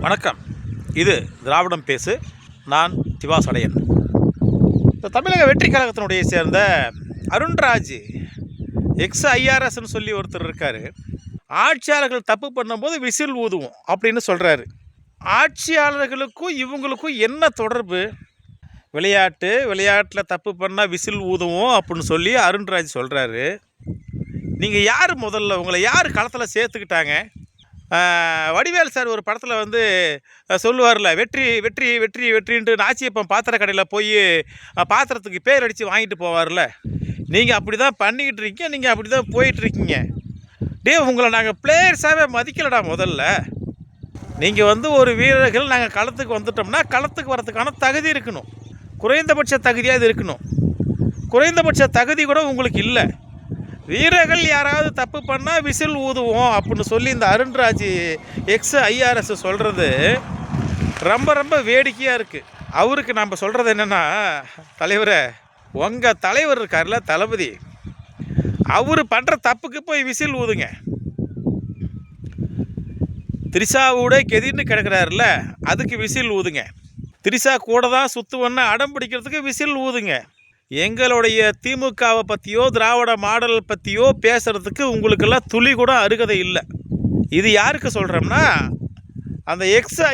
வணக்கம். இது திராவிடம் பேசு. நான் சிவா சடையன். இந்த தமிழக வெற்றி கழகத்தினுடைய சேர்ந்த அருண்ராஜ் IRSன்னு சொல்லி ஒருத்தர் இருக்கார். ஆட்சியாளர்கள் தப்பு பண்ணும்போது விசில் ஊதுவோம் அப்படின்னு சொல்கிறாரு. ஆட்சியாளர்களுக்கும் இவங்களுக்கும் என்ன தொடர்பு? விளையாட்டில் தப்பு பண்ணால் விசில் ஊதுவோம் அப்படின்னு சொல்லி அருண்ராஜ் சொல்கிறாரு. நீங்கள் யார்? முதல்ல உங்களை யார் களத்தில் சேர்த்துக்கிட்டாங்க? வடிவேல் சார் ஒரு படத்தில் வந்து சொல்லுவார்ல, வெற்றி வெற்றி வெற்றி வெற்றின்ட்டு நாச்சியப்பன் பாத்திர கடையில் போய் பாத்திரத்துக்கு பேர் அடித்து வாங்கிட்டு போவார்ல. நீங்கள் அப்படி தான் பண்ணிக்கிட்டு இருக்கீங்க, நீங்கள் அப்படி தான் போயிட்டுருக்கீங்க. உங்களை நாங்கள் பிளேயர்ஸாகவே மதிக்கலடா. முதல்ல நீங்கள் வந்து ஒரு வீரர்கள், நாங்கள் களத்துக்கு வந்துட்டோம்னா களத்துக்கு வரதுக்கான தகுதி இருக்கணும். குறைந்தபட்ச தகுதியாக இது இருக்கணும். குறைந்தபட்ச தகுதி கூட உங்களுக்கு இல்லை. வீரர்கள் யாராவது தப்பு பண்ணால் விசில் ஊதுவோம் அப்படின்னு சொல்லி இந்த அருண்ராஜ் IRS சொல்கிறது ரொம்ப ரொம்ப வேடிக்கையாக இருக்குது. அவருக்கு நம்ம சொல்கிறது என்னென்னா, தலைவரை, உங்கள் தலைவர் இருக்கார்ல, தளபதி, அவர் பண்ணுற தப்புக்கு போய் விசில் ஊதுங்க. திரிஷாவோட கெதின்னு கிடக்கிறாருல, அதுக்கு விசில் ஊதுங்க. திரிஷா கூட தான் சுற்றுவன்னு அடம் பிடிக்கிறதுக்கு விசில் ஊதுங்க. எங்களுடைய திமுகவை பற்றியோ திராவிட மாடல் பற்றியோ பேசுகிறதுக்கு உங்களுக்கெல்லாம் துளி கூட அருகதை இல்லை. இது யாருக்கு சொல்கிறோம்னா, அந்த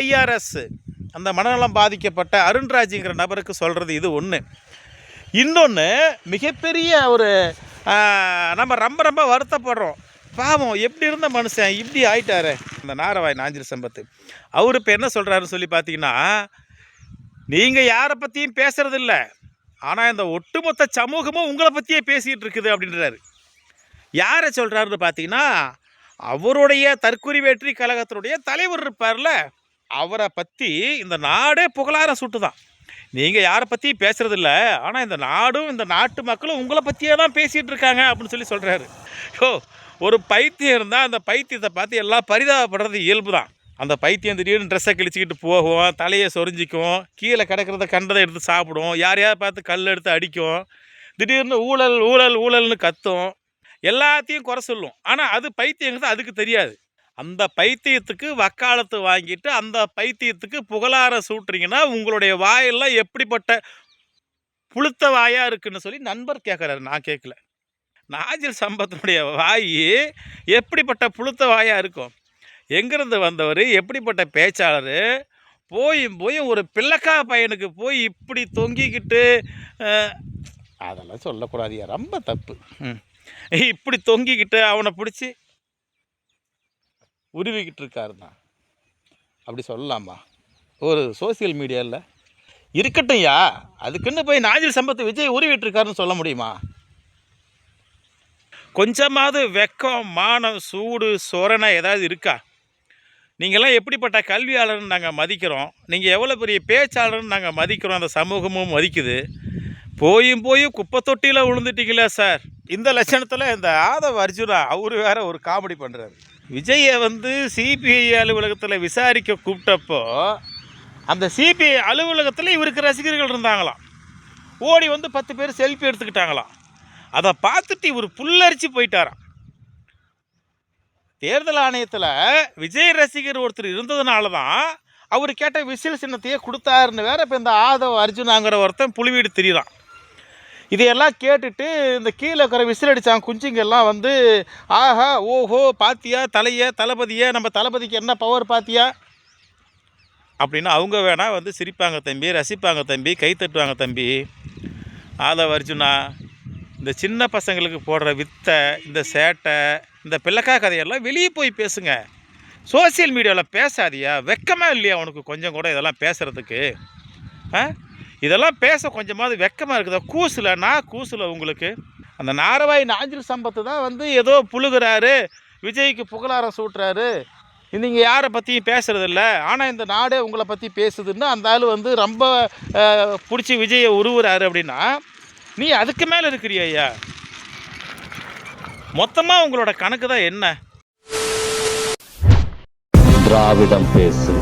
IRS, அந்த மனநலம் பாதிக்கப்பட்ட அருண்ராஜுங்கிற நபருக்கு சொல்கிறது இது ஒன்று. இன்னொன்று, மிகப்பெரிய ஒரு நம்ம ரொம்ப ரொம்ப வருத்தப்படுறோம். பாவம், எப்படி இருந்த மனுஷன் இப்படி ஆயிட்டாரு இந்த நாரவாய் நாஞ்சில் சம்பத்து. அவர் இப்போ என்ன சொல்கிறாருன்னு சொல்லி பார்த்தீங்கன்னா, நீங்கள் யாரை பற்றியும் பேசுகிறதில்ல, ஆனால் இந்த ஒட்டுமொத்த சமூகமும் உங்களை பற்றியே பேசிகிட்டு இருக்குது அப்படின்றாரு. யாரை சொல்கிறாருன்னு பார்த்தீங்கன்னா, அவருடைய தற்குறி வெற்றி கழகத்தினுடைய தலைவர் இருப்பார்ல, அவரை பற்றி இந்த நாடே புகழார சுட்டு தான். நீங்கள் யாரை பற்றியும் பேசுகிறதில்ல, ஆனால் இந்த நாடும் இந்த நாட்டு மக்களும் உங்களை பற்றியே தான் பேசிகிட்டு இருக்காங்க அப்படின்னு சொல்லி சொல்கிறாரு. ஒரு பைத்தியம் இருந்தால் அந்த பைத்தியத்தை பார்த்து எல்லாம் பரிதாபப்படுறது இயல்பு தான். அந்த பைத்தியம் திடீர்னு ட்ரெஸ்ஸை கிழிச்சிக்கிட்டு போகும், தலையை சொரிஞ்சிக்கும், கீழே கிடக்கிறத கண்டதை எடுத்து சாப்பிடும், யாரையாவது பார்த்து கல் எடுத்து அடிக்கும், திடீர்னு ஊழல் ஊழல் ஊழல்னு கத்தும், எல்லாத்தையும் குறை சொல்லும். ஆனால் அது பைத்தியங்கிறது அதுக்கு தெரியாது. அந்த பைத்தியத்துக்கு வக்காலத்து வாங்கிட்டு அந்த பைத்தியத்துக்கு புகழார சூட்டுறீங்கன்னா உங்களுடைய வாயெல்லாம் எப்படிப்பட்ட புளுத்த வாயாக இருக்குன்னு சொல்லி நண்பர் கேட்குறாரு. நான் கேட்கல. நாஞ்சில் சம்பத்தினுடைய வாய் எப்படிப்பட்ட புளுத்த வாயாக இருக்கும்? எங்கேருந்து வந்தவர், எப்படிப்பட்ட பேச்சாளர்? போய் ஒரு பிள்ளைக்கா பையனுக்கு போய் இப்படி தொங்கிக்கிட்டு, அதெல்லாம் சொல்லக்கூடாதுயா, ரொம்ப தப்பு. இப்படி தொங்கிக்கிட்டு அவனை பிடிச்சி உருவிக்கிட்டு இருக்காருண்ணா, அப்படி சொல்லலாமா ஒரு சோசியல் மீடியாவில்? இருக்கட்டும்யா, அதுக்குன்னு போய் நாஞ்சில் சம்பத்து விஜய் உருவிட்டு இருக்காருன்னு சொல்ல முடியுமா? கொஞ்சமாவது வெக்கம், மானம், சூடு, சொரணை ஏதாவது இருக்கா? நீங்கள்லாம் எப்படிப்பட்ட கல்வியாளர்னு நாங்கள் மதிக்கிறோம், நீங்கள் எவ்வளோ பெரிய பேச்சாளர்னு நாங்கள் மதிக்கிறோம், அந்த சமூகமும் மதிக்குது. போயும் குப்பை தொட்டியில் விழுந்துட்டீங்களா சார்? இந்த லட்சணத்தில் இந்த ஆதவ் அர்ஜுனா அவர் வேற ஒரு காமெடி பண்ணுறாரு. விஜயை வந்து CBI அலுவலகத்தில் விசாரிக்க கூப்பிட்டப்போ அந்த CBI அலுவலகத்தில் இவருக்கு ரசிகர்கள் இருந்தாங்களாம். ஓடி வந்து 10 பேர் செல்ஃபி எடுத்துக்கிட்டாங்களாம். அதை பார்த்துட்டு இவர் புல்லரிச்சு போயிட்டாராம். தேர்தல் ஆணையத்தில் விஜய் ரசிகர் ஒருத்தர் இருந்ததுனால தான் அவர் கேட்ட விசில் சின்னத்தையே கொடுத்தாருன்னு வேற இப்போ இந்த ஆதவ் அர்ஜுனாங்கிற ஒருத்தன் புலிவீடு திரியிறான். இதையெல்லாம் கேட்டுட்டு இந்த கீழே இருக்கிற விசில் அடித்தாங்க குஞ்சுங்கெல்லாம் வந்து, ஆஹா ஓஹோ பாத்தியா தளபதியை, நம்ம தளபதிக்கு என்ன பவர் பாத்தியா அப்படின்னு அவங்க வேணால் வந்து சிரிப்பாங்க தம்பி, ரசிப்பாங்க தம்பி, கை தட்டுவாங்க தம்பி. ஆதவ் அர்ஜுனா, இந்த சின்ன பசங்களுக்கு போடுற வித்தை, இந்த சேட்டை, இந்த பிள்ளைக்கா கதையெல்லாம் வெளியே போய் பேசுங்க. சோசியல் மீடியாவில் பேசாதியா? வெக்கமாக இல்லையா உனக்கு கொஞ்சம் கூட இதெல்லாம் பேசுகிறதுக்கு? இதெல்லாம் பேச கொஞ்சமாவது வெக்கமாக இருக்குதா? கூசில் உங்களுக்கு? அந்த நாரவாய் நாஞ்சில் சம்பத்து தான் வந்து ஏதோ புழுகிறாரு, விஜய்க்கு புகழாரம் சூட்டுறாரு, நீங்கள் யாரை பற்றியும் பேசுகிறதில்ல, ஆனால் இந்த நாடே உங்களை பற்றி பேசுதுன்னு அந்த ஆள் வந்து ரொம்ப பிடிச்சி விஜயை உருவுறாரு அப்படின்னா நீ அதுக்கு மேலே இருக்கிறியா ஐயா? மொத்தமாக உங்களோட கணக்கு தான் என்ன? திராவிடம் பேசு.